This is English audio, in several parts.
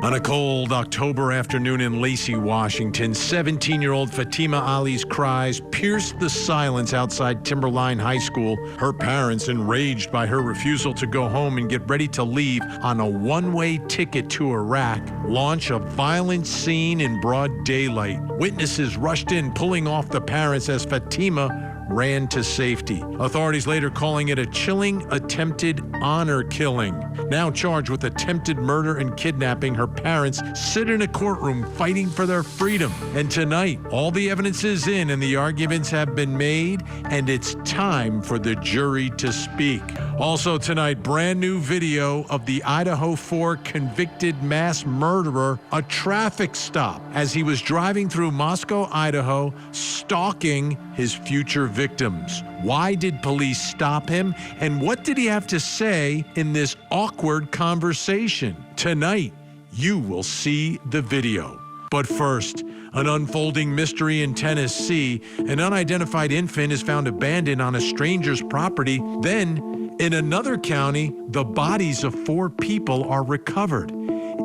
On a cold October afternoon in Lacey, Washington, 17-year-old Fatima Ali's cries pierced the silence outside Timberline High School. Her parents, enraged by her refusal to go home and get ready to leave on a one-way ticket to Iraq, launch a violent scene in broad daylight. Witnesses rushed in, pulling off the parents as Fatima ran to safety. Authorities later calling it a chilling attempted honor killing. Now charged with attempted murder and kidnapping, her parents sit in a courtroom fighting for their freedom. And tonight, all the evidence is in and the arguments have been made, and it's time for the jury to speak. Also tonight, brand new video of the Idaho 4 convicted mass murderer, a traffic stop as he was driving through Moscow, Idaho, stalking his future victims. Why did police stop him? And what did he have to say in this awkward conversation? Tonight, you will see the video. But first, an unfolding mystery in Tennessee. An unidentified infant is found abandoned on a stranger's property. Then, in another county, the bodies of 4 people are recovered.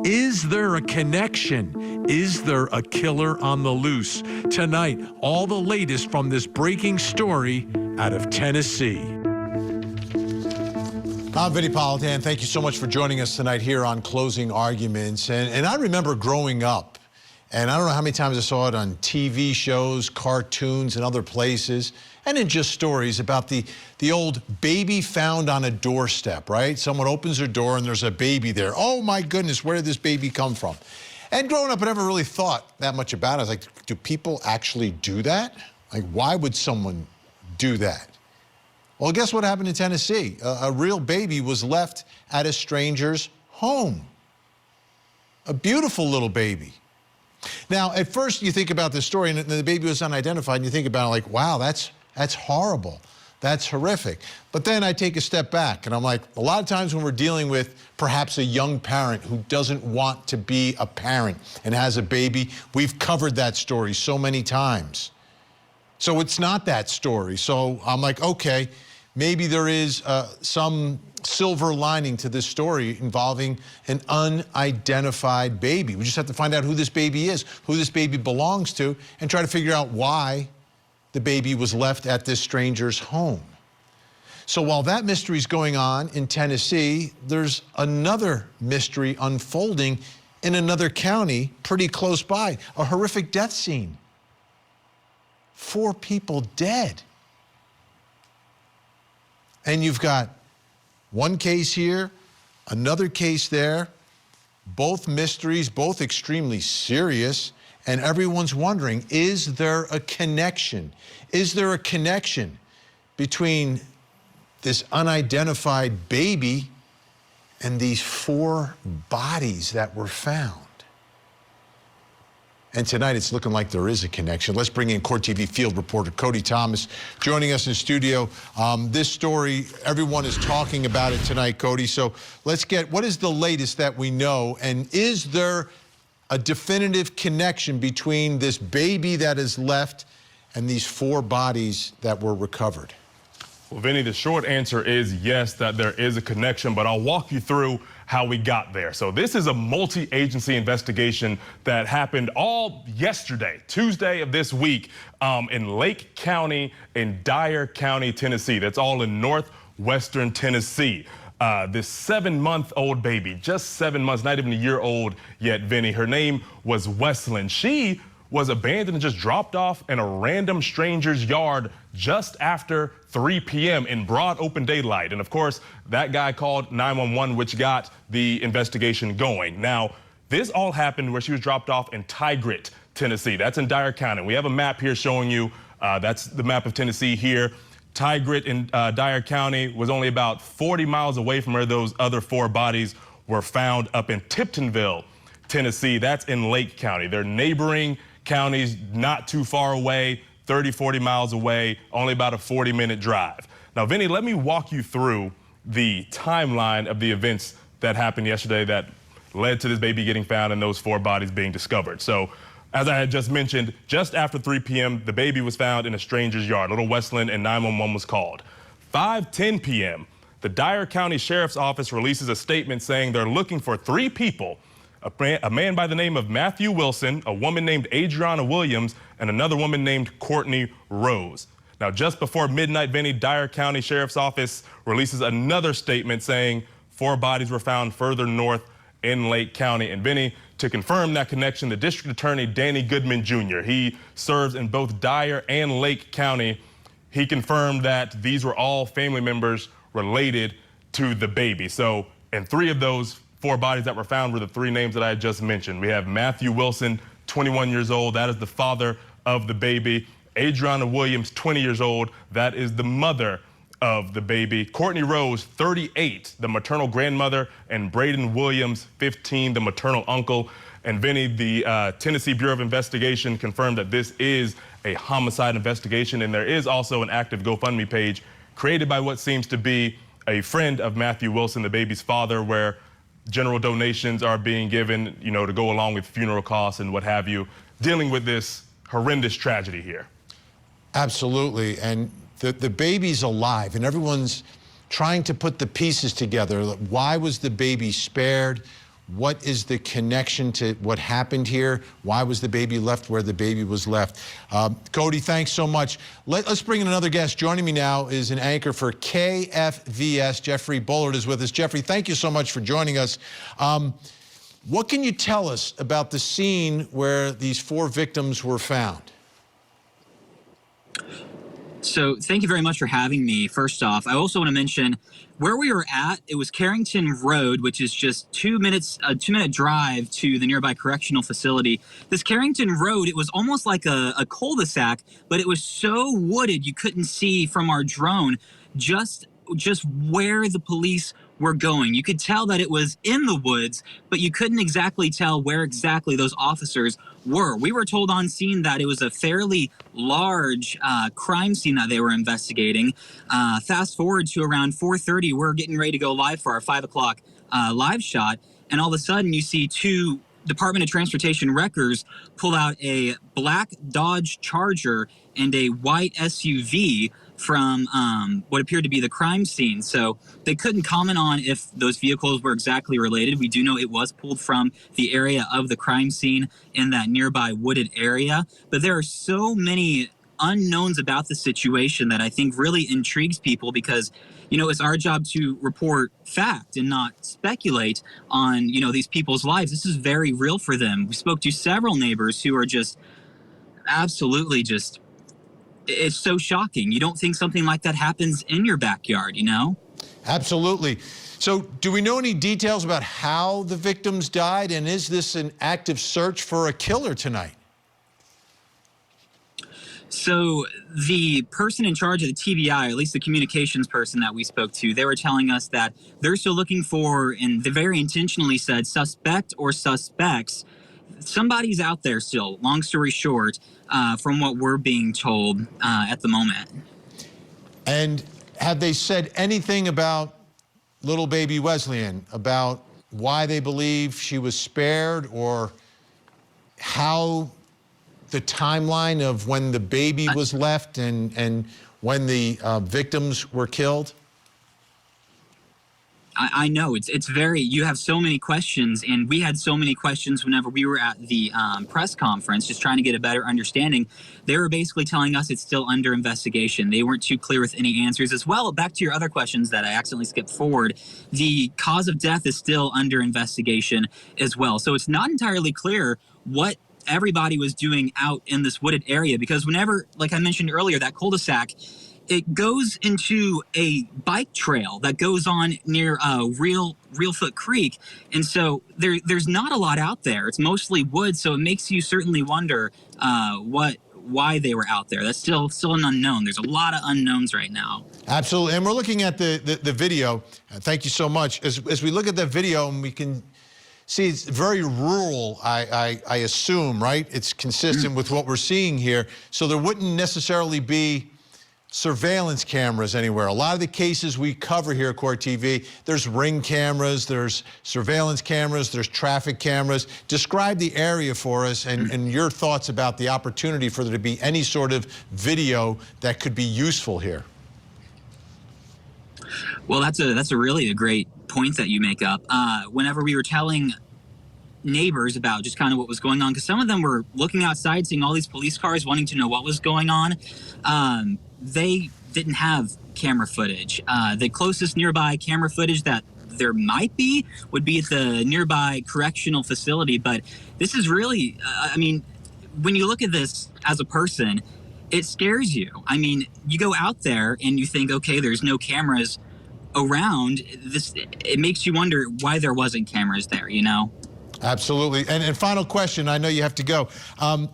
Is there a connection? Is there a killer on the loose? Tonight, all the latest from this breaking story out of Tennessee. I'm Vinnie Politan. Thank you so much for joining us tonight here on Closing Arguments. And I remember growing up, and I don't know how many times I saw it on TV shows, cartoons, and other places, and in just stories about the old baby found on a doorstep, right? Someone opens their door and there's a baby there. Oh my goodness, where did this baby come from? And growing up, I never really thought that much about it. I was like, do people actually do that? Like, why would someone do that? Well, guess what happened in Tennessee? A real baby was left at a stranger's home. A beautiful little baby. Now, at first you think about this story and the baby was unidentified and you think about it like, wow, that's horrible. That's horrific. But then I take a step back and I'm like, a lot of times when we're dealing with perhaps a young parent who doesn't want to be a parent and has a baby, we've covered that story so many times. So it's not that story. So I'm like, okay, maybe there is some silver lining to this story involving an unidentified baby. We just have to find out who this baby is, who this baby belongs to, and try to figure out why the baby was left at this stranger's home. So while that mystery is going on in Tennessee, there's another mystery unfolding in another county pretty close by, a horrific death scene. 4 people dead. And you've got one case here, another case there, both mysteries, both extremely serious, and everyone's wondering, is there a connection? Is there a connection between this unidentified baby and these 4 bodies that were found? And tonight it's looking like there is a connection. Let's bring in Court TV field reporter Cody Thomas joining us in studio. This story, everyone is talking about it tonight, Cody. So let's get, what is the latest that we know? And is there a definitive connection between this baby that is left and these 4 bodies that were recovered? Well, Vinny, the short answer is yes, that there is a connection, but I'll walk you through how we got there. So this is a multi-agency investigation that happened all yesterday, Tuesday of this week, in Lake County in Dyer County, Tennessee. That's all in northwestern Tennessee. This 7-month-old baby, just 7 months, not even a year old yet, Vinny. Her name was Weslyn. She was abandoned and just dropped off in a random stranger's yard just after 3 p.m. in broad open daylight. And of course, that guy called 911, which got the investigation going. Now, this all happened where she was dropped off in Tigrit, Tennessee. That's in Dyer County. We have a map here showing you, that's the map of Tennessee here. Tigrit in Dyer County was only about 40 miles away from where those other 4 bodies were found up in Tiptonville, Tennessee. That's in Lake County. They're neighboring counties not too far away, 30, 40 miles away, only about a 40-minute drive. Now, Vinny, let me walk you through the timeline of the events that happened yesterday that led to this baby getting found and those 4 bodies being discovered. So, as I had just mentioned, just after 3 p.m., the baby was found in a stranger's yard. Little Weslyn, and 911 was called. 5:10 p.m., the Dyer County Sheriff's Office releases a statement saying they're looking for 3 people a man by the name of Matthew Wilson, a woman named Adriana Williams, and another woman named Courtney Rose. Now, just before midnight, Vinnie, Dyer County Sheriff's Office releases another statement saying 4 bodies were found further north in Lake County. And Vinnie, to confirm that connection, the District Attorney Danny Goodman Jr., he serves in both Dyer and Lake County. He confirmed that these were all family members related to the baby. So, and 3 of those 4 bodies that were found were the 3 names that I had just mentioned. We have Matthew Wilson, 21 years old. That is the father of the baby. Adriana Williams, 20 years old. That is the mother of the baby. Courtney Rose, 38, the maternal grandmother, and Braden Williams, 15, the maternal uncle. And Vinnie, the Tennessee Bureau of Investigation confirmed that this is a homicide investigation, and there is also an active GoFundMe page created by what seems to be a friend of Matthew Wilson, the baby's father, where general donations are being given, you know, to go along with funeral costs and what have you, dealing with this horrendous tragedy here. Absolutely. And the baby's alive, and everyone's trying to put the pieces together. Why was the baby spared? What is the connection to what happened here? Why was the baby left where the baby was left? Cody, thanks so much. Let's bring in another guest. Joining me now is an anchor for KFVS. Jeffrey Bullard is with us. Jeffrey, thank you so much for joining us. What can you tell us about the scene where these 4 victims were found? So thank you very much for having me. First off, I also want to mention where we were at. It was Carrington Road, which is just a 2-minute drive to the nearby correctional facility. This Carrington Road, it was almost like a cul-de-sac, but it was so wooded you couldn't see from our drone just where the police were going. You could tell that it was in the woods, but you couldn't exactly tell where exactly those officers were. We were told on scene that it was a fairly large crime scene that they were investigating. Fast forward to around 4:30, we're getting ready to go live for our 5 o'clock live shot, and all of a sudden you see 2 Department of Transportation wreckers pull out a black Dodge Charger and a white SUV from what appeared to be the crime scene. So they couldn't comment on if those vehicles were exactly related. We do know it was pulled from the area of the crime scene in that nearby wooded area. But there are so many unknowns about the situation that I think really intrigues people because, you know, it's our job to report fact and not speculate on, you know, these people's lives. This is very real for them. We spoke to several neighbors who are just absolutely just, it's so shocking. You don't think something like that happens in your backyard, you know? Absolutely. So do we know any details about how the victims died, and is this an active search for a killer tonight? So the person in charge of the TBI, or at least the communications person that we spoke to, they were telling us that they're still looking for, and they very intentionally said, suspect or suspects. Somebody's out there still, long story short, from what we're being told at the moment. And have they said anything about little baby Wesleyan, about why they believe she was spared, or how the timeline of when the baby was left and when the victims were killed? I know it's very, you have so many questions, and we had so many questions whenever we were at the press conference, just trying to get a better understanding. They were basically telling us it's still under investigation. They weren't too clear with any answers. As well, back to your other questions that I accidentally skipped forward, the cause of death is still under investigation as well. So it's not entirely clear what everybody was doing out in this wooded area, because whenever, like I mentioned earlier, that cul-de-sac, it goes into a bike trail that goes on near Reelfoot Creek. And so there's not a lot out there. It's mostly woods, so it makes you certainly wonder why they were out there. That's still an unknown. There's a lot of unknowns right now. Absolutely. And we're looking at the video. Thank you so much. As we look at that video, and we can see it's very rural, I assume, right? It's consistent with what we're seeing here. So there wouldn't necessarily be surveillance cameras anywhere. A lot of the cases we cover here at Court TV, there's ring cameras, there's surveillance cameras, there's traffic cameras. Describe the area for us and your thoughts about the opportunity for there to be any sort of video that could be useful here. Well, that's a really great point that you make up. Whenever we were telling neighbors about just kind of what was going on, because some of them were looking outside, seeing all these police cars, wanting to know what was going on. They didn't have camera footage. The closest nearby camera footage that there might be would be at the nearby correctional facility. But this is really, I mean, when you look at this as a person, it scares you. I mean, you go out there and you think, okay, there's no cameras around. It makes you wonder why there wasn't cameras there, you know? Absolutely. And final question, I know you have to go.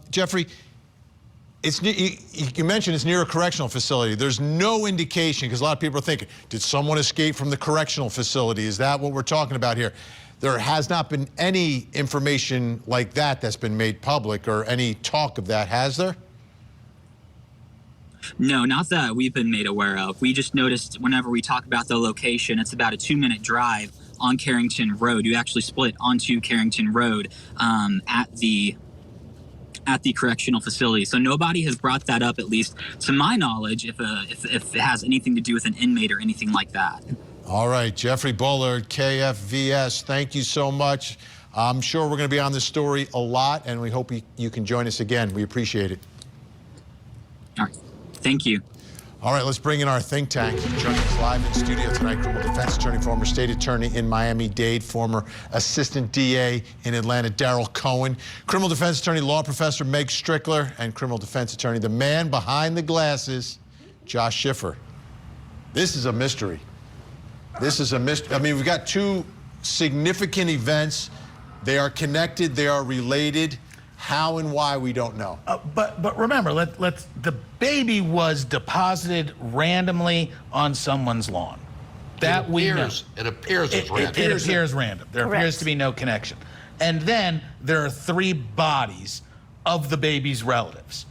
Jeffrey, you mentioned it's near a correctional facility. There's no indication, because a lot of people are thinking, did someone escape from the correctional facility? Is that what we're talking about here? There has not been any information like that that's been made public, or any talk of that, has there? No, not that we've been made aware of. We just noticed whenever we talk about the location, it's about a 2-minute drive on Carrington Road. You actually split onto Carrington Road at the correctional facility. So nobody has brought that up, at least to my knowledge, if it has anything to do with an inmate or anything like that. All right, Jeffrey Bullard, KFVS, thank you so much. I'm sure we're going to be on this story a lot, and we hope you can join us again. We appreciate it. All right. Thank you. All right, let's bring in our think tank. Joining us live in studio tonight, criminal defense attorney, former state attorney in Miami-Dade, former assistant DA in Atlanta, Daryl Cohen, criminal defense attorney, law professor Meg Strickler, and criminal defense attorney, the man behind the glasses, Josh Schiffer. This is a mystery. This is a mystery. I mean, we've got two significant events. They are connected. They are related. How and why, we don't know. But remember, the baby was deposited randomly on someone's lawn. That we know. It appears as random. It appears random. There appears to be no connection. And then there are 3 bodies of the baby's relatives.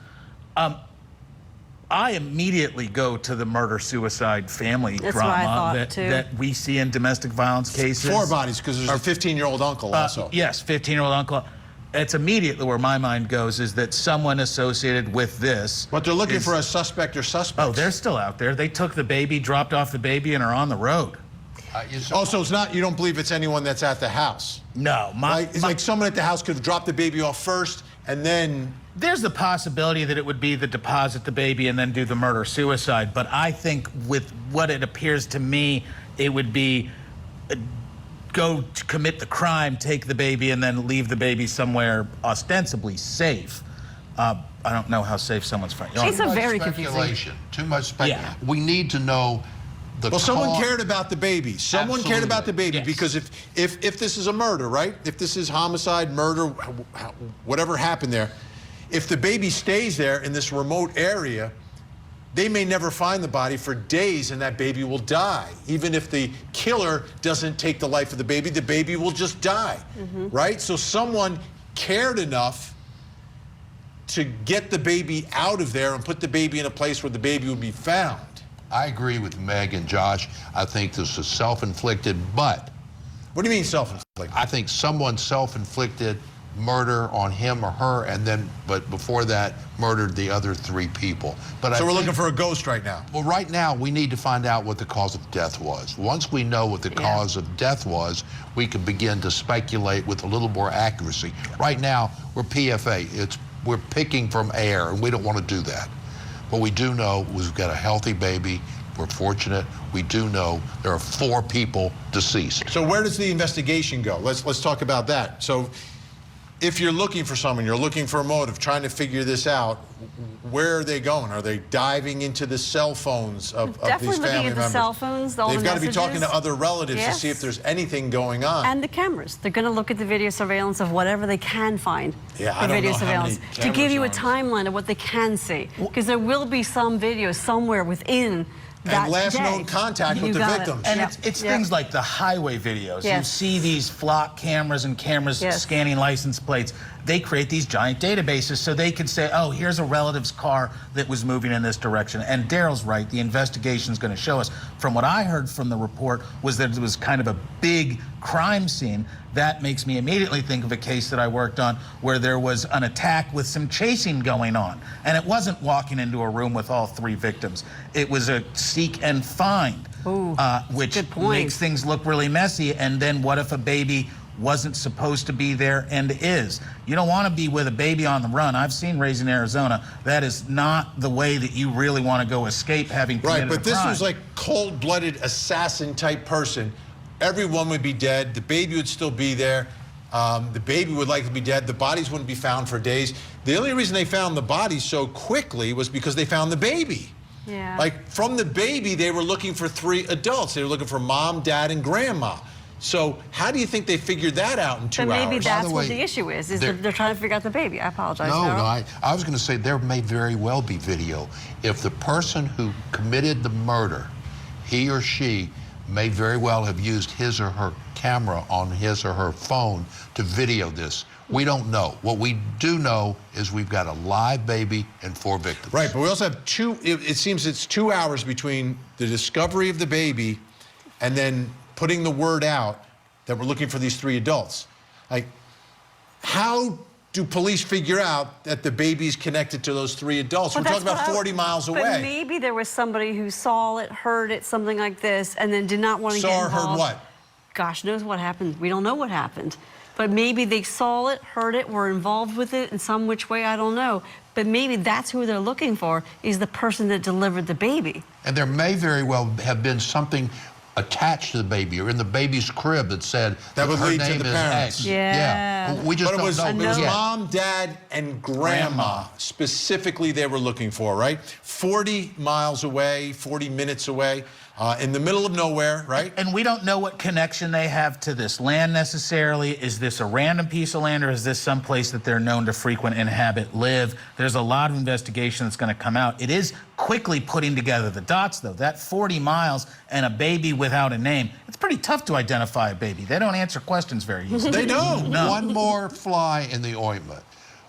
I immediately go to the murder-suicide family drama that we see in domestic violence cases. 4 bodies, because there's a 15-year-old uncle also. Yes, 15-year-old uncle. It's immediately where my mind goes, is that someone associated with this. But they're looking for a suspect or suspects. Oh, they're still out there. They took the baby, dropped off the baby, and are on the road. So it's not, you don't believe it's anyone that's at the house? No. It's like someone at the house could have dropped the baby off first, and then... There's the possibility that it would be the deposit the baby and then do the murder-suicide. But I think with what it appears to me, it would be... go to commit the crime, take the baby, and then leave the baby somewhere ostensibly safe. I don't know how safe someone's finding. It's a very confusing. Too much speculation. Yeah. We need to know the Well, someone cared about the baby. Someone cared about the baby, Yes. because if this is a murder, right? If this is homicide, murder, whatever happened there, if the baby stays there in this remote area, they may never find the body for days, and that baby will die. Even if the killer doesn't take the life of the baby will just die, right? So someone cared enough to get the baby out of there and put the baby in a place where the baby would be found. I agree with Meg and Josh. I think this is self-inflicted, but... What do you mean self-inflicted? I think someone self-inflicted murder on him or her, and then, but before that, murdered the other 3 people. But So we're looking for a ghost right now. Well, right now, we need to find out what the cause of death was. Once we know what the cause of death was, we can begin to speculate with a little more accuracy. Right now, we're PFA. We're picking from air, and we don't want to do that. What we do know is we've got a healthy baby. We're fortunate. We do know there are 4 people deceased. So where does the investigation go? Let's talk about that. So if you're looking for someone, you're looking for a motive, trying to figure this out, where are they going? Are they diving into the cell phones of these family members? Definitely looking at the cell phones, all the They've got to be talking messages. to other relatives to see if there's anything going on. And the cameras. They're going to look at the video surveillance of whatever they can find. Yeah, for I don't video know how many surveillance to give you a timeline of what they can see, because there will be some video somewhere within that and last day. known contact with the victims. And it's things like the highway videos. You see these flock cameras and cameras scanning license plates. They create these giant databases so they can say, oh, here's a relative's car that was moving in this direction. And Daryl's right, the investigation's going to show us. From what I heard from the report was that it was kind of a big crime scene. That makes me immediately think of a case that I worked on where there was an attack with some chasing going on. And it wasn't walking into a room with all 3 victims. It was a seek and find, which makes things look really messy. And then what if a baby wasn't supposed to be there and is. You don't want to be with a baby on the run. I've seen Raising Arizona. That is not the way that you really want to go escape having committed Right, but a this crime. was like cold-blooded assassin type person. Everyone would be dead. The baby would still be there. The baby would likely be dead. The bodies wouldn't be found for days. The only reason they found the bodies so quickly was because they found the baby. Yeah. Like, from the baby, they were looking for 3 adults. They were looking for mom, dad, and grandma. So how do you think they figured that out in 2 But maybe hours? that's the what way, the issue is they're trying to figure out the baby. I apologize. No, Harold. no, I was going to say there may very well be video. If the person who committed the murder, he or she, may very well have used his or her camera on his or her phone to video this. We don't know. What we do know is we've got a live baby and 4 victims. Right, but we also have it seems it's 2 hours between the discovery of the baby and then putting the word out that we're looking for these 3 adults. Like, how do police figure out that the baby's connected to those 3 adults? But We're talking that's about what 40 miles away. But maybe there was somebody who saw it, heard it, something like this, and then did not want to get Saw or involved. heard what? Gosh knows what happened. We don't know what happened. But maybe they saw it, heard it, were involved with it in some which way, I don't know. But maybe that's who they're looking for, is the person that delivered the baby. And there may very well have been something attached to the baby or in the baby's crib that said That would her lead to name the is parents. X. Yeah. We just But it don't was, know. it was yet. mom, dad, and grandma specifically they were looking for, right? 40 miles away, 40 minutes away, in the middle of nowhere, right? And we don't know what connection they have to this land necessarily. Is this a random piece of land, or is this someplace that they're known to frequent, inhabit, live? There's a lot of investigation that's going to come out. It is quickly putting together the dots, though. That 40 miles and a baby without a name, it's pretty tough to identify a baby. They don't answer questions very easily. They don't. No. One more fly in the ointment.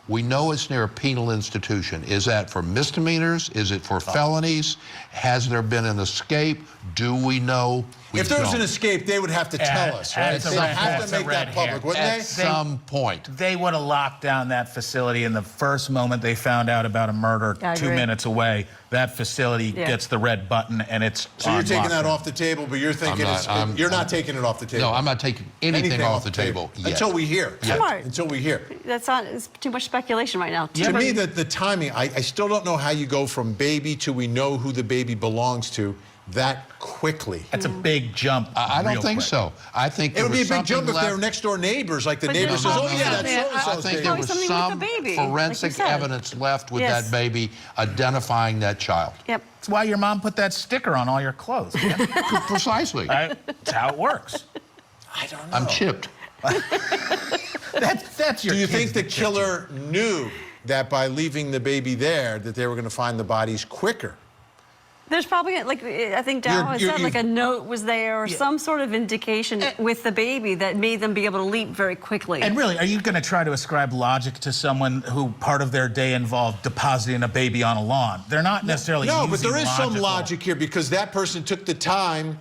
We know it's near a penal institution. Is that for misdemeanors? Is it for felonies? Has there been an escape? Do we know? We If there was don't. an escape, they would have to tell us, right? That's a They red have herring. to make that public, wouldn't At they? some point. They would have locked down that facility in the first moment they found out about a murder I 2 agree. minutes away. That facility gets the red button and it's So you're on taking that lockdown. off the table, but you're thinking not- you're not taking it off the table. No, I'm not taking anything off the table yet. Until we hear. Smart. Until we hear. That's not, it's too much speculation right now. To me, the timing, I still don't know how you go from baby to we know who the baby belongs to that quickly. That's a big jump. I don't real think quick. so. I think It there would be a was big jump something if they were left. next door neighbors, like the But neighbor there's says, no- oh yeah, no, that's no, so-and-so's I think baby. there Probably was something with some the baby, like you forensic said. evidence left with Yes. that baby identifying that child. Yep. That's why your mom put that sticker on all your clothes. man. Precisely. That's how it works. I don't know. I'm chipped. That's your Do you kids think the that chipped killer knew that by leaving the baby there that they were going to find the bodies quicker? There's probably, like, I think Dow has said, like a note was there or some sort of indication with the baby that made them be able to leap very quickly. And really, are you going to try to ascribe logic to someone who part of their day involved depositing a baby on a lawn? They're not necessarily No, but using there is some logical- logic here because that person took the time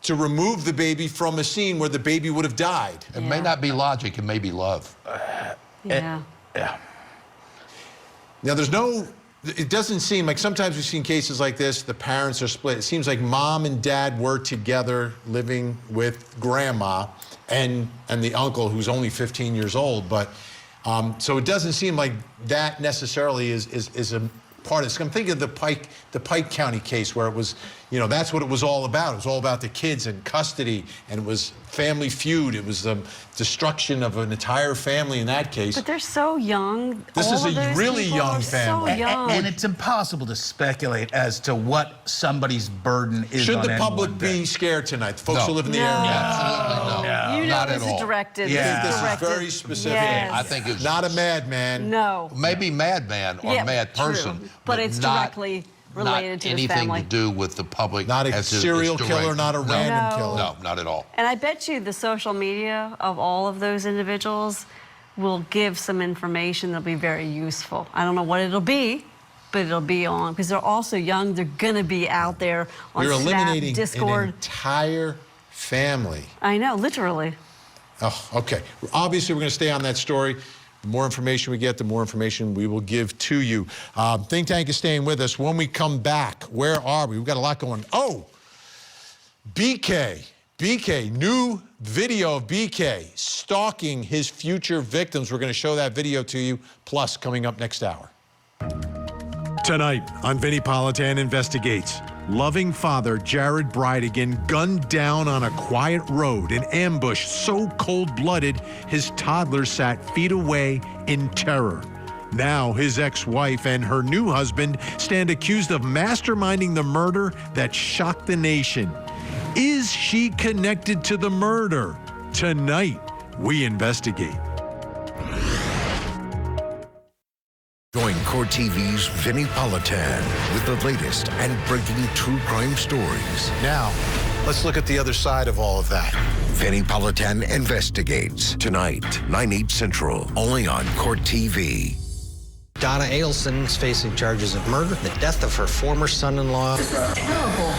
to remove the baby from a scene where the baby would have died. It may not be logic, it may be love. Yeah. Yeah. Now, it doesn't seem like sometimes we've seen cases like this, the parents are split. It seems like mom and dad were together living with grandma and the uncle who's only 15 years old. But so it doesn't seem like that necessarily is a part of this. I'm thinking of the Pike County case where it was, that's what it was all about. It was all about the kids in custody, and it was family feud. It was the destruction of an entire family in that case. But they're so young. This All is of a those really people young are family. So young. And it's impossible to speculate as to what somebody's burden is Should on the any public one be day. scared tonight? The folks No. who live in the No. area? Absolutely no. You know Not this at is all. directed. Yeah. This This is is directed. very specific. Yes. I think it's Not a madman. No. maybe madman or Yeah, mad true. person, But it's not, directly related to not the anything family. to do with the public. Not a as to serial its killer, direction. not a No. random No. killer. No, not at all. And I bet you the social media of all of those individuals will give some information that'll be very useful. I don't know what it'll be, but it'll be on, because they're also young. They're going to be out there on We're Snap, eliminating Discord. an entire family. I know, literally. Oh, okay. Obviously, we're going to stay on that story. The more information we get, the more information we will give to you. Think Tank is staying with us. When we come back, where are we? We've got a lot going. Oh, BK BK, new video of BK stalking his future victims. We're going to show that video to you, plus coming up next hour. Tonight on Vinnie Politan Investigates, loving father Jared Bridegan gunned down on a quiet road, an ambush so cold-blooded his toddler sat feet away in terror. Now his ex-wife and her new husband stand accused of masterminding the murder that shocked the nation. Is she connected to the murder? Tonight, we investigate. Join Court TV's Vinnie Politan with the latest and breaking true crime stories. Now, let's look at the other side of all of that. Vinnie Politan Investigates tonight, 9/8 Central, only on Court TV. Donna Adelson is facing charges of murder, the death of her former son-in-law.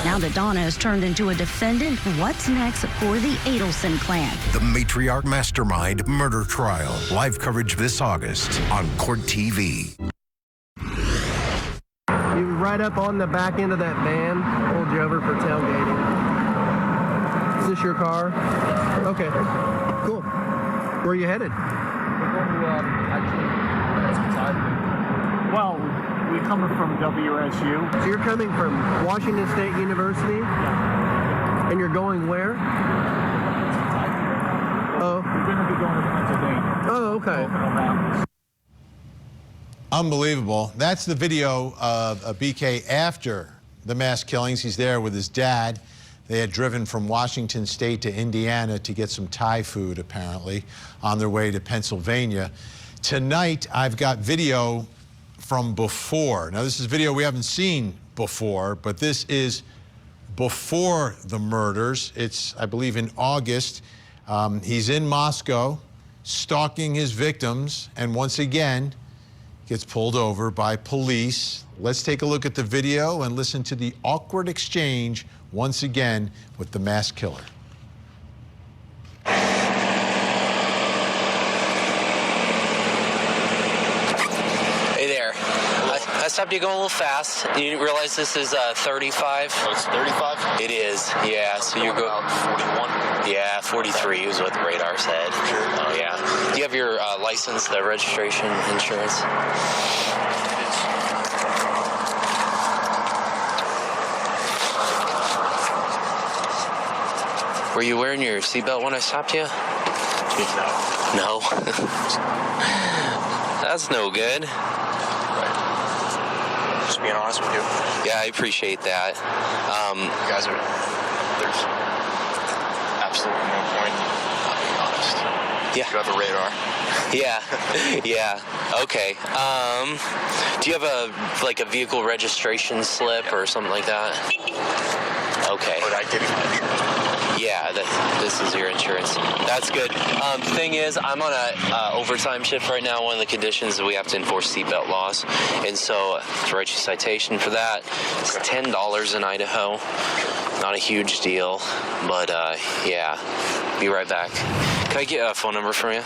Now that Donna has turned into a defendant, what's next for the Adelson clan? The matriarch mastermind murder trial. Live coverage this August on Court TV. You were right up on the back end of that van, pulled you over for tailgating. Is this your car? Okay, cool. Where are you headed? Well, we're coming from WSU. So you're coming from Washington State University? Yeah. And you're going where? Oh. We're going to be going to Pennsylvania. Oh, okay. Unbelievable. That's the video of BK after the mass killings. He's there with his dad. They had driven from Washington State to Indiana to get some Thai food, apparently, on their way to Pennsylvania. Tonight, I've got video from before. Now, this is video we haven't seen before, but this is before the murders. It's, I believe, in August. He's in Moscow, stalking his victims, and once again, gets pulled over by police. Let's take a look at the video and listen to the awkward exchange once again with the mass killer. I stopped you going a little fast. You didn't realize this is 35? Oh, it's 35? It is, yeah. So you're going... 41? Yeah, 43 is what the radar said. Sure. Oh, yeah. Do you have your license, the registration, insurance? Were you wearing your seatbelt when I stopped you? No. No? That's no good. Just being honest with you. Yeah, I appreciate that. You guys are... There's absolutely no point not being honest. Yeah. You have a radar. Yeah. Yeah. Okay. Do you have a vehicle registration slip or something like that? Okay. Or did I give you my insurance? Yeah, this is your insurance. That's good. Thing is, I'm on a overtime shift right now. One of the conditions is we have to enforce seatbelt laws, and so to write you a citation for that, it's $10 in Idaho. Not a huge deal, but yeah. Be right back. Can I get a phone number from you?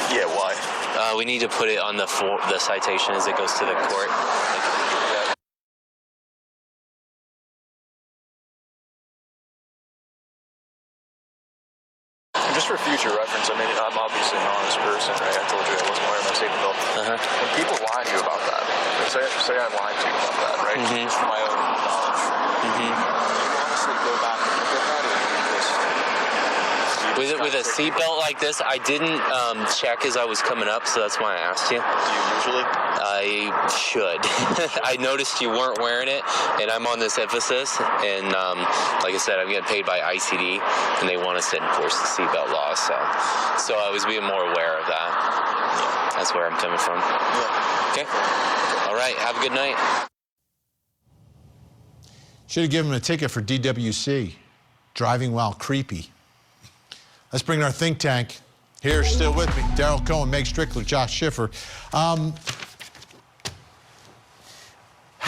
Yeah, why? We need to put it on the citation as it goes to the court. Just for future reference, I mean, I'm obviously an honest person, right? I told you I wasn't wearing my safety belt. When people lie to you about that, say I lied to you about that, right? Just for my own knowledge. You honestly go back and look at that, or With a seatbelt like this, I didn't check as I was coming up, so that's why I asked you. Do you usually? I should. I noticed you weren't wearing it, and I'm on this emphasis, and like I said, I'm getting paid by ICD, and they want us to enforce the seatbelt laws, so I was being more aware of that. Yeah, that's where I'm coming from. Yeah. Okay. All right. Have a good night. Should have given him a ticket for DWC, driving while creepy. Let's bring in our think tank. Here, still with me, Daryl Cohen, Meg Strickler, Josh Schiffer. How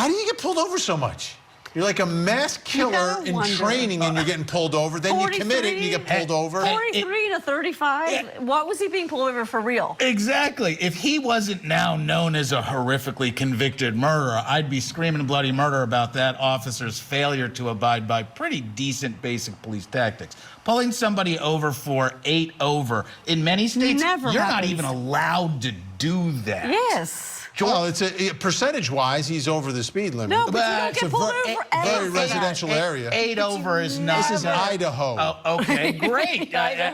do you get pulled over so much? You're like a mass killer in training and you're getting pulled over. Then you commit it and you get pulled over. 43 to 35? Yeah. What was he being pulled over for real? Exactly. If he wasn't now known as a horrifically convicted murderer, I'd be screaming bloody murder about that officer's failure to abide by pretty decent basic police tactics. Pulling somebody over for 8 over, in many states, you're not even allowed to do that. Yes. Well, it's percentage-wise, he's over the speed limit. No, but you don't get pulled over very residential area. 8 over is not. This is Idaho. Oh, okay, great. I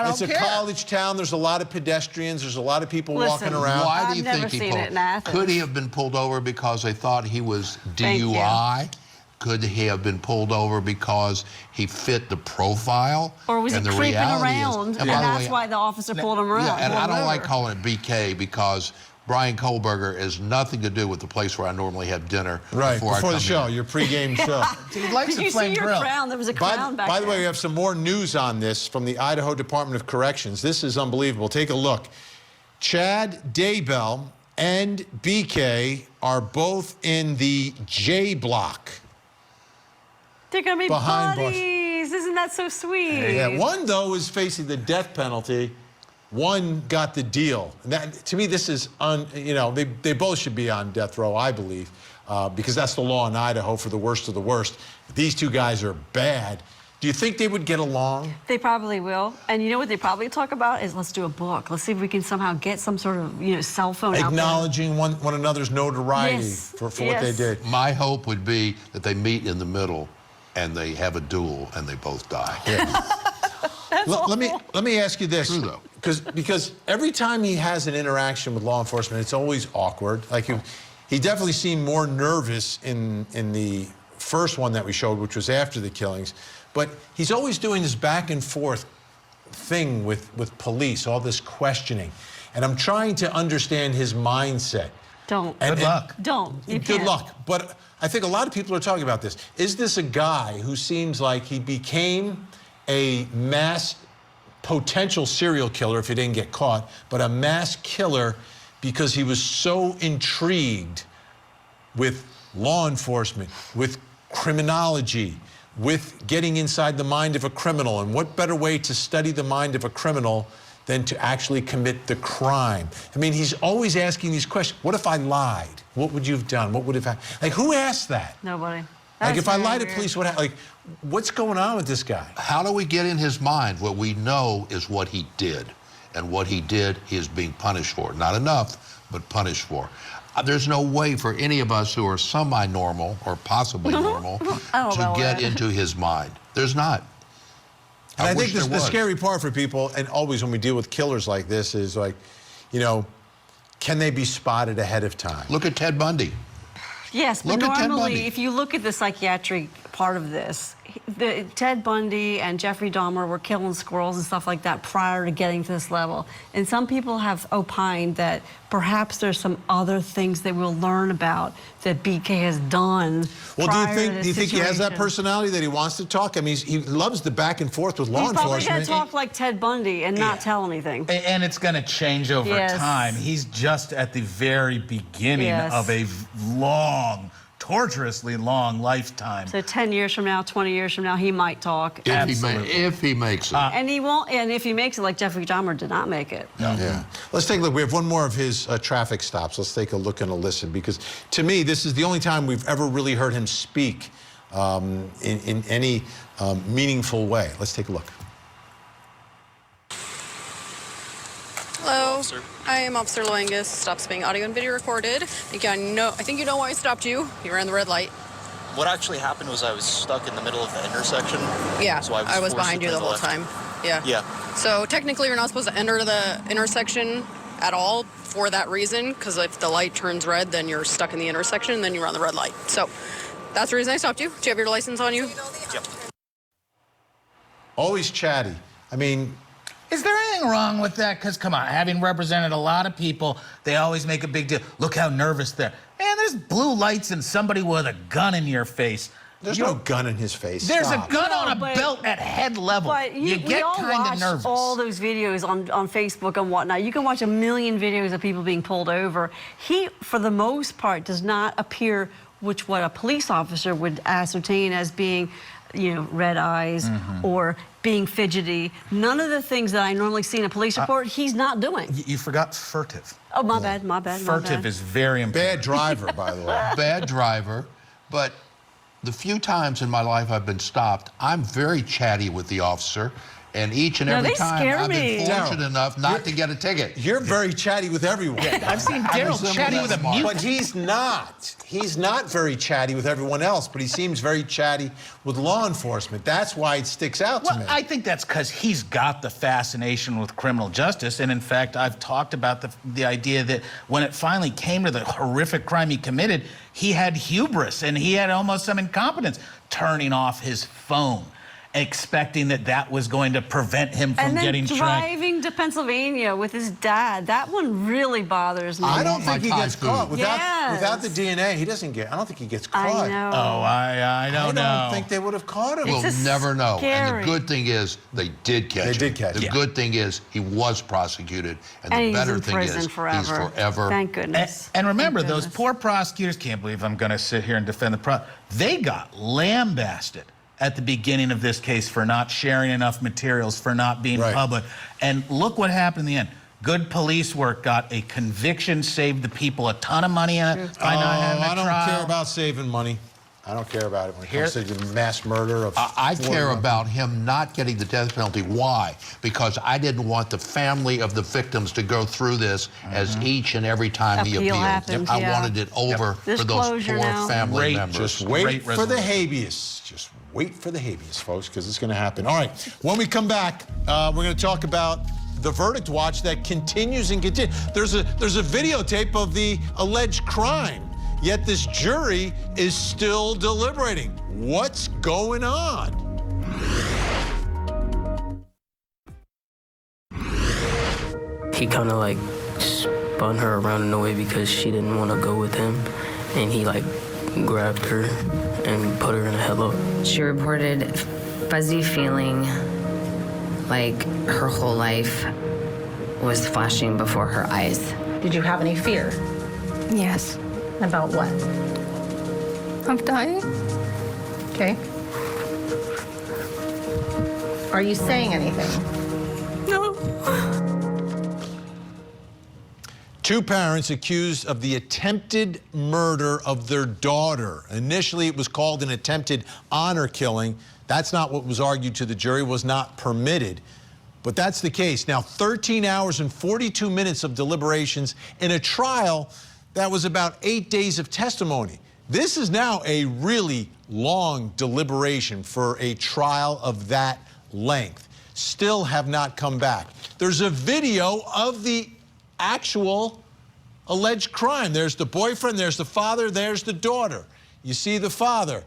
don't it's care. It's a college town. There's a lot of pedestrians. There's a lot of people walking around. Why do you think he pulled? Could he have been pulled over because they thought he was DUI? Could he have been pulled over because he fit the profile? Or was he creeping around, and that's why the officer pulled him around? Yeah, and I don't like calling it BK because Bryan Kohberger has nothing to do with the place where I normally have dinner. Right, before the show, your pregame show. He likes Did you see your crown? There was a crown back there. By the way, we have some more news on this from the Idaho Department of Corrections. This is unbelievable. Take a look. Chad Daybell and BK are both in the J block. They're going to be buddies. Isn't that so sweet? Yeah, one, though, is facing the death penalty. One got the deal. And that, to me, this is, they both should be on death row, I believe, because that's the law in Idaho for the worst of the worst. These two guys are bad. Do you think they would get along? They probably will. And you know what they probably talk about is let's do a book. Let's see if we can somehow get some sort of, cell phone acknowledging one another's notoriety for what they did. My hope would be that they meet in the middle and they have a duel and they both die. Yeah. Let me ask you this. True, though. Because every time he has an interaction with law enforcement, it's always awkward. Like he definitely seemed more nervous in the first one that we showed, which was after the killings. But he's always doing this back and forth thing with police, all this questioning. And I'm trying to understand his mindset. Good luck. Good luck. But I think a lot of people are talking about this. Is this a guy who seems like he became a mass potential serial killer if he didn't get caught, but a mass killer because he was so intrigued with law enforcement, with criminology, with getting inside the mind of a criminal? And what better way to study the mind of a criminal than to actually commit the crime? I mean, he's always asking these questions. What if I lied? What would you have done? What would have happened? Like, who asked that? Nobody. Like, if I lie to police, what's going on with this guy? How do we get in his mind? What we know is what he did. And what he did, he is being punished for. Not enough, but punished for. There's no way for any of us who are semi-normal or possibly normal to get into his mind. There's not. And I think the scary part for people, and always when we deal with killers like this, is like, can they be spotted ahead of time? Look at Ted Bundy. Yes, but normally, if you look at the psychiatric part of this, Ted Bundy and Jeffrey Dahmer were killing squirrels and stuff like that prior to getting to this level. And some people have opined that perhaps there's some other things that we'll learn about that BK has done. Well, do you think he has that personality that he wants to talk? I mean, he loves the back and forth with law enforcement. He's probably going to talk like Ted Bundy and not tell anything. And it's going to change over time. He's just at the very beginning of a long, torturously long lifetime. So 10 years from now, 20 years from now, he might talk. If he makes it. And he won't. And if he makes it, like Jeffrey Dahmer did not make it. No. Yeah. Let's take a look. We have one more of his traffic stops. Let's take a look and a listen, because to me, this is the only time we've ever really heard him speak in any meaningful way. Let's take a look. Hello, I am Officer Loangus. Stops being audio and video recorded. I think you know why I stopped you. You ran the red light. What actually happened was I was stuck in the middle of the intersection. Yeah, so I was behind you the whole time. Yeah. Yeah. So technically you're not supposed to enter the intersection at all for that reason, because if the light turns red, then you're stuck in the intersection, and then you run the red light. So that's the reason I stopped you. Do you have your license on you? Yep. Always chatty. I mean, is there anything wrong with that? Because, come on, having represented a lot of people, they always make a big deal. Look how nervous they're. Man, there's blue lights and somebody with a gun in your face. There's no gun in his face. There's a gun on a belt at head level. But you get kind of nervous. All those videos on Facebook and whatnot. You can watch a million videos of people being pulled over. He, for the most part, does not appear which what a police officer would ascertain as being, you know, red eyes or being fidgety. None of the things that I normally see in a police report, he's not doing. You forgot furtive. Oh, my bad, my bad, my Furtive bad. is very important. Bad driver, by the way. Bad driver, but the few times in my life I've been stopped, I'm very chatty with the officer. And each and every time I've been fortunate enough not to get a ticket. You're very chatty with everyone. I've seen Daryl chatty with a mute. But he's not. He's not very chatty with everyone else, but he seems very chatty with law enforcement. That's why it sticks out to me. I think that's because he's got the fascination with criminal justice. And in fact, I've talked about the idea that when it finally came to the horrific crime he committed, he had hubris and he had almost some incompetence, turning off his phone, expecting that was going to prevent him from getting tracked. And then driving to Pennsylvania with his dad. That one really bothers me. I don't think he gets caught. Without the Yes. DNA, he doesn't get, I don't think he gets caught. I know. Oh, I don't know. I don't think they would have caught him. We'll never know. And scary. the good thing is they did catch him. They did catch him. The good thing is he was prosecuted. And And the he's better in thing prison is forever. he's forever. Thank goodness. And remember, Thank those goodness. poor prosecutors, can't believe I'm going to sit here and defend the they got lambasted at the beginning of this case for not sharing enough materials, for not being public. And look what happened in the end. Good police work got a conviction, saved the people a ton of money by not having a I don't trial. care about saving money. I don't care about it when it comes to the mass murder of I care about him not getting the death penalty. Why? Because I didn't want the family of the victims to go through this as each and every time he Appeal appealed. happens, I wanted it over This for those closure poor now. family members. Just wait for the habeas. Just wait for the habeas, folks, because it's going to happen. All right, when we come back, we're going to talk about the verdict watch that continues and continues. There's a videotape of the alleged crime, yet this jury is still deliberating. What's going on? He kind of like spun her around in a way because she didn't want to go with him, and he like grabbed her and put her in a headlock. She reported fuzzy feeling like her whole life was flashing before her eyes. Did you have any fear? Yes. About what? Of dying. Okay. Are you saying anything? No. Two parents accused of the attempted murder of their daughter. Initially, it was called an attempted honor killing. That's not what was argued to the jury, was not permitted. But that's the case. Now, 13 hours and 42 minutes of deliberations in a trial that was about 8 days of testimony. This is now a really long deliberation for a trial of that length. Still have not come back. There's a video of the actual alleged crime. There's the boyfriend, there's the father, there's the daughter. You see the father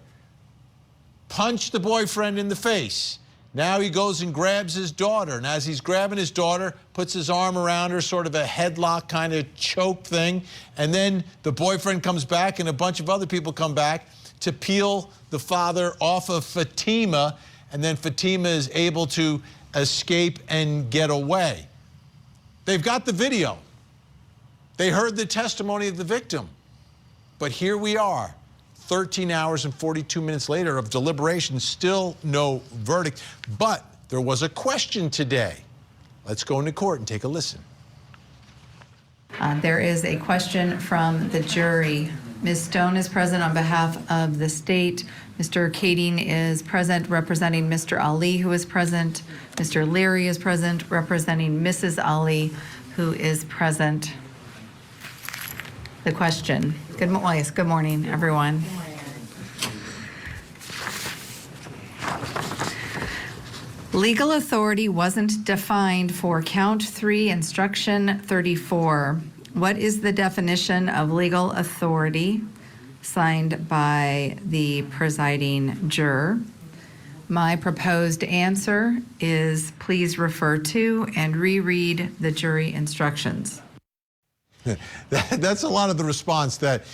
punch the boyfriend in the face. Now he goes and grabs his daughter. And as he's grabbing his daughter, puts his arm around her, sort of a headlock kind of choke thing. And then the boyfriend comes back and a bunch of other people come back to peel the father off of Fatima. And then Fatima is able to escape and get away. They've got the video. They heard the testimony of the victim. But here we are, 13 hours and 42 minutes later of deliberation, still no verdict. But there was a question today. Let's go into court and take a listen. There is a question from the jury. Ms. Stone is present on behalf of the state. Mr. Kading is present representing Mr. Ali, who is present. Mr. Leary is present representing Mrs. Ali, who is present. The question. Good morning, everyone. Legal authority wasn't defined for count 3, instruction 34. What is the definition of legal authority? Signed by the presiding juror. My proposed answer is please refer to and reread the jury instructions. That's a lot of the response that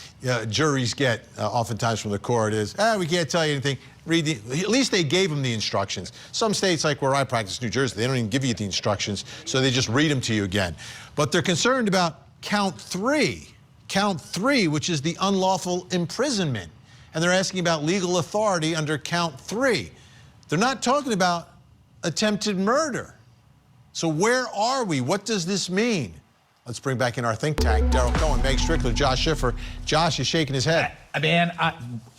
juries get oftentimes from the court is, we can't tell you anything. At least they gave them the instructions. Some states, like where I practice, New Jersey, they don't even give you the instructions, so they just read them to you again. But they're concerned about count 3. count 3, which is the unlawful imprisonment. And they're asking about legal authority under count 3. They're not talking about attempted murder. So where are we? What does this mean? Let's bring back in our think tank. Daryl Cohen, Meg Strickler, Josh Schiffer. Josh is shaking his head. Man,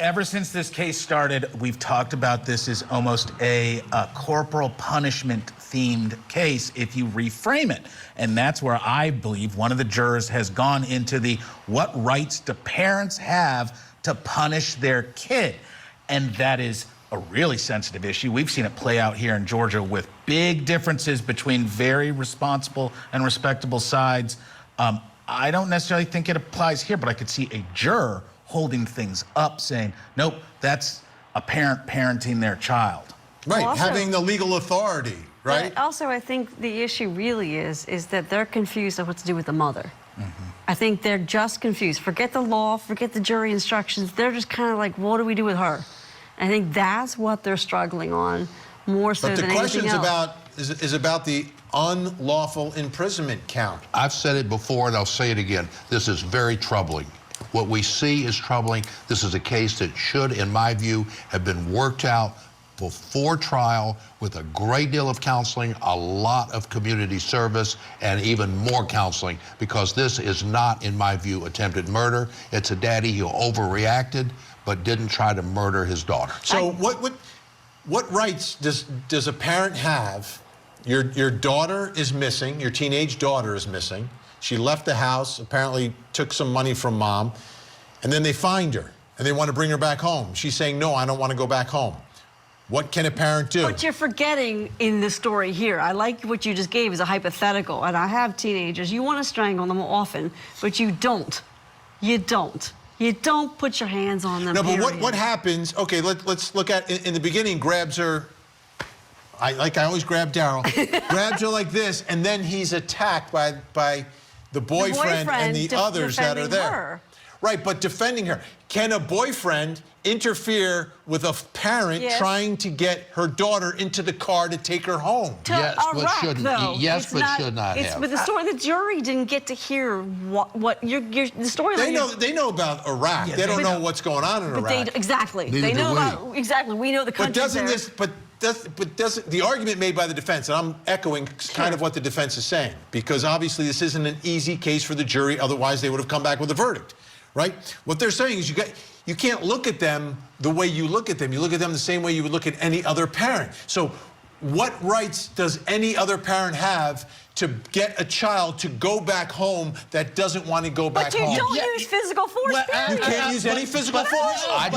ever since this case started, we've talked about this as almost a corporal punishment themed case if you reframe it. And that's where I believe one of the jurors has gone into the what rights do parents have to punish their kid. And that is a really sensitive issue. We've seen it play out here in Georgia with big differences between very responsible and respectable sides. I don't necessarily think it applies here, but I could see a juror holding things up saying, nope, that's a parent parenting their child. Right, Well, also- having the legal authority, right? But also, I think the issue really is that they're confused on what to do with the mother. I think they're just confused. Forget the law, forget the jury instructions. They're just kind of like, what do we do with her? I think that's what they're struggling on more so But the than anything question's else. is about the unlawful imprisonment count. I've said it before and I'll say it again. This is very troubling. What we see is troubling. This is a case that should, in my view, have been worked out before trial with a great deal of counseling, a lot of community service, and even more counseling, because this is not, in my view, attempted murder. It's a daddy who overreacted but didn't try to murder his daughter. So what rights does a parent have? Your daughter is missing, your teenage daughter is missing. She left the house, apparently took some money from mom, and then they find her and they want to bring her back home. She's saying, no, I don't want to go back home. What can a parent do? What you're forgetting in the story here, I like what you just gave as a hypothetical, and I have teenagers. You want to strangle them often, but you don't. You don't. You don't put your hands on them. No, but period. what happens? Okay, let's look at in the beginning. Grabs her. I always grab Daryl. Grabs her like this, and then he's attacked by the boyfriend and the others that are there. Her. Right, but defending her. Can a boyfriend interfere with a parent trying to get her daughter into the car to take her home? Yes, but shouldn't. Yes, but should not have. But the story, the jury didn't get to hear what the story. They know about Iraq. Yeah, they don't know what's going on in Iraq. Exactly. Neither They do know we. about exactly. We know the country. But doesn't the argument made by the defense, and I'm echoing kind of what the defense is saying, because obviously this isn't an easy case for the jury, otherwise they would have come back with a verdict, right? What they're saying is you can't look at them the way you look at them. You look at them the same way you would look at any other parent. So what rights does any other parent have to get a child to go back home that doesn't want to go back home? But you don't use physical force. You can't use any physical force. I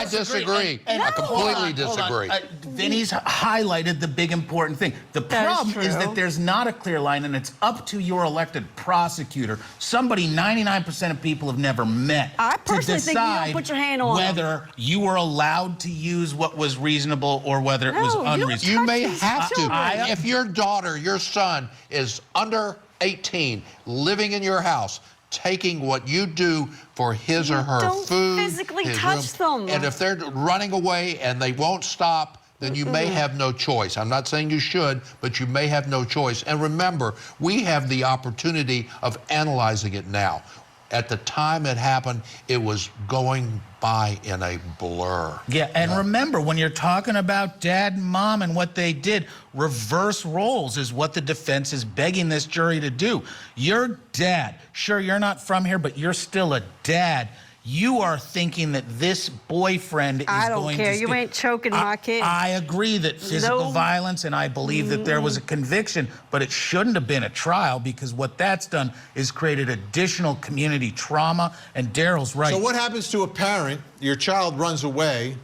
disagree. I completely disagree. Vinny's highlighted the big important thing. The problem is that there's not a clear line, and it's up to your elected prosecutor, somebody 99% of people have never met, I to personally think you don't decide put your hand on whether you were allowed to use what was reasonable or whether it was unreasonable. You may have to. If your daughter, your son, is under 18, living in your house, taking what you do for his or her don't food, physically his touch room, them. and if they're running away and they won't stop, then you may have no choice. I'm not saying you should, but you may have no choice. And remember, we have the opportunity of analyzing it now. At the time it happened, it was going by in a blur. Yeah, and remember, when you're talking about dad and mom and what they did, reverse roles is what the defense is begging this jury to do. Your dad, sure, you're not from here, but you're still a dad. You are thinking that this boyfriend is I don't going care. to... You ain't choking my kid. I agree that physical violence, and I believe that there was a conviction, but it shouldn't have been a trial, because what that's done is created additional community trauma, and Daryl's right. So what happens to a parent? Your child runs away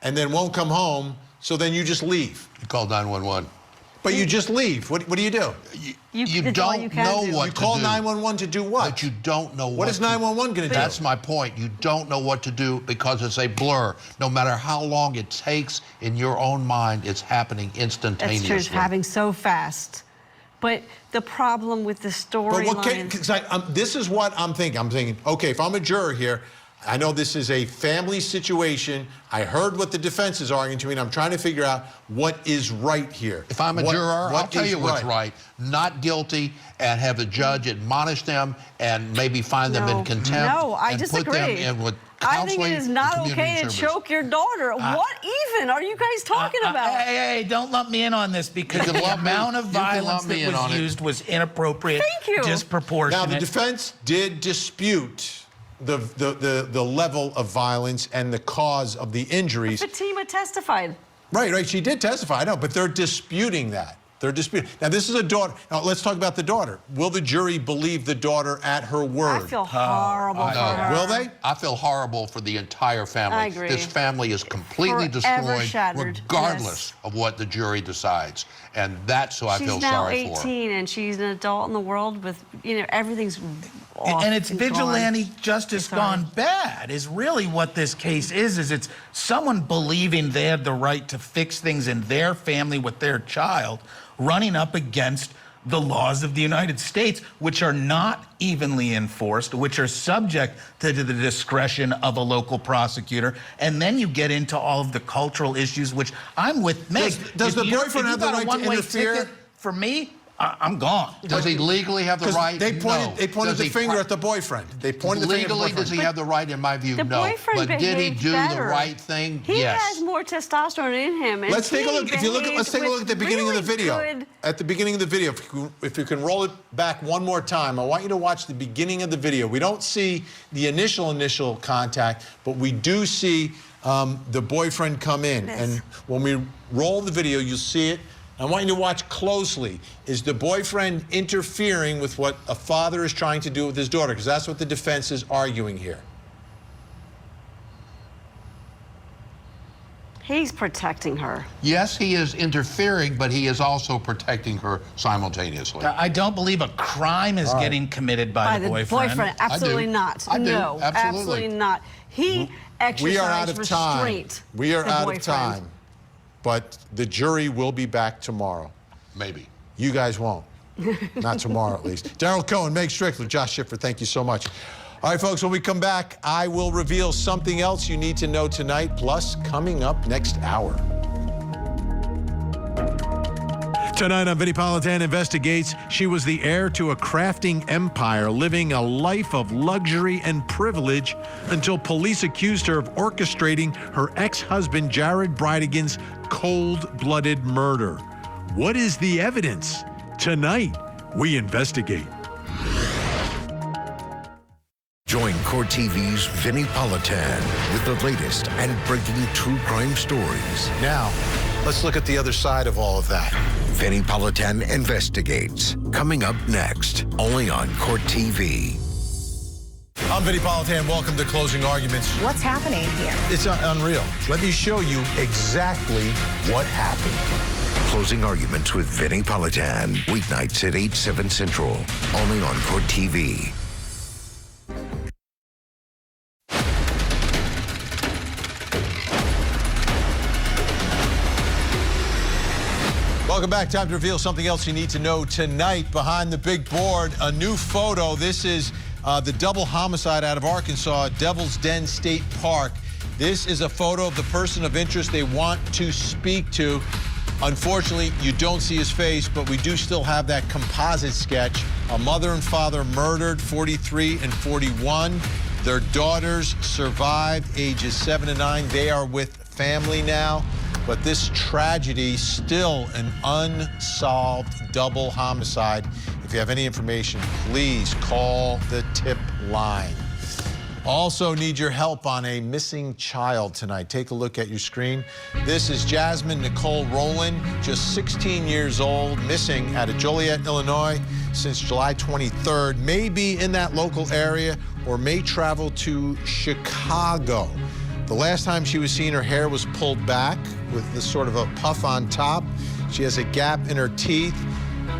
and then won't come home, so then you just leave. You call 911. But you just leave. What do you do? You don't know what to do. You call 911 to do what? But you don't know what is 911 going to do? That's my point. You don't know what to do because it's a blur. No matter how long it takes in your own mind, it's happening instantaneously. That's true. It's happening so fast. But the problem with the storyline... This is what I'm thinking. I'm thinking, okay, if I'm a juror here, I know this is a family situation. I heard what the defense is arguing to me, and I'm trying to figure out what is right here. If I'm a juror, I'll tell you what's right. Not guilty, and have the judge admonish them and maybe find them in contempt. No, I and disagree. put them in with I think it is not okay to choke your daughter. What even are you guys talking about? Hey, don't lump me in on this because the amount of violence that was used was inappropriate, disproportionate. Now, the defense did dispute the level of violence and the cause of the injuries. Fatima testified. Right, she did testify, I know, but they're disputing that. They're disputing. Now, this is a daughter. Now, let's talk about the daughter. Will the jury believe the daughter at her word? I feel horrible for her. Will they? I feel horrible for the entire family. I agree. This family is completely Forever destroyed, shattered. regardless of what the jury decides. And that's who I feel sorry for. She's now 18, and she's an adult in the world with, everything's off. And it's vigilante justice gone bad is really what this case is it's someone believing they had the right to fix things in their family with their child, running up against the laws of the United States, which are not evenly enforced, which are subject to the discretion of a local prosecutor. And then you get into all of the cultural issues, which I'm with Meg. Does the boyfriend have the right to interfere? For me, I'm gone. Does he legally have the right? They pointed the finger at the boyfriend. They pointed the finger at the boyfriend. Legally, does he have the right? In my view, The no. boyfriend But did he behaved do better. the right thing? He Yes. has more testosterone in him. And Let's take a look. Let's take a look at the beginning of the video. Good. At the beginning of the video, if you can roll it back one more time, I want you to watch the beginning of the video. We don't see the initial contact, but we do see the boyfriend come in. And when we roll the video, you'll see it. I want you to watch closely. Is the boyfriend interfering with what a father is trying to do with his daughter? Because that's what the defense is arguing here. He's protecting her. Yes, he is interfering, but he is also protecting her simultaneously. I don't believe a crime is getting committed by the boyfriend. Absolutely not. I do. No, Absolutely. not. He exercised We are out of time. restraint. We are the out boyfriend. of time. But the jury will be back tomorrow. Maybe. You guys won't. Not tomorrow, at least. Daryl Cohen, Meg Strickler, Josh Schiffer, thank you so much. All right, folks, when we come back, I will reveal something else you need to know tonight, plus coming up next hour. Tonight on Vinnie Politan Investigates, she was the heir to a crafting empire, living a life of luxury and privilege until police accused her of orchestrating her ex-husband Jared Bridegan's cold-blooded murder. What is the evidence? Tonight, we investigate. Join Court TV's Vinnie Politan with the latest and breaking true crime stories. Now, let's look at the other side of all of that. Vinnie Politan Investigates, coming up next, only on Court TV. I'm Vinnie Politan. Welcome to Closing Arguments. What's happening here? It's unreal. Let me show you exactly what happened. Closing Arguments with Vinnie Politan, weeknights at 8, 7 Central, only on Court TV. Welcome back. Time to reveal something else you need to know tonight. Behind the big board, a new photo. This is the double homicide out of Arkansas, Devil's Den State Park. This is a photo of the person of interest they want to speak to. Unfortunately, you don't see his face, but we do still have that composite sketch. A mother and father murdered, 43 and 41. Their daughters survived, ages 7 and 9. They are with family now. But this tragedy, still an unsolved double homicide. If you have any information, please call the tip line. Also need your help on a missing child tonight. Take a look at your screen. This is Jasmine Nicole Rowland, just 16 years old, missing out of Joliet, Illinois since July 23rd. May be in that local area or may travel to Chicago. The last time she was seen, her hair was pulled back with this sort of a puff on top. She has a gap in her teeth.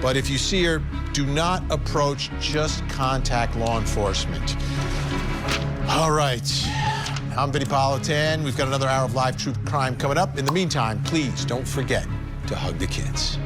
But if you see her, do not approach, just contact law enforcement. All right, I'm Vinnie Politan. We've got another hour of live true crime coming up. In the meantime, please don't forget to hug the kids.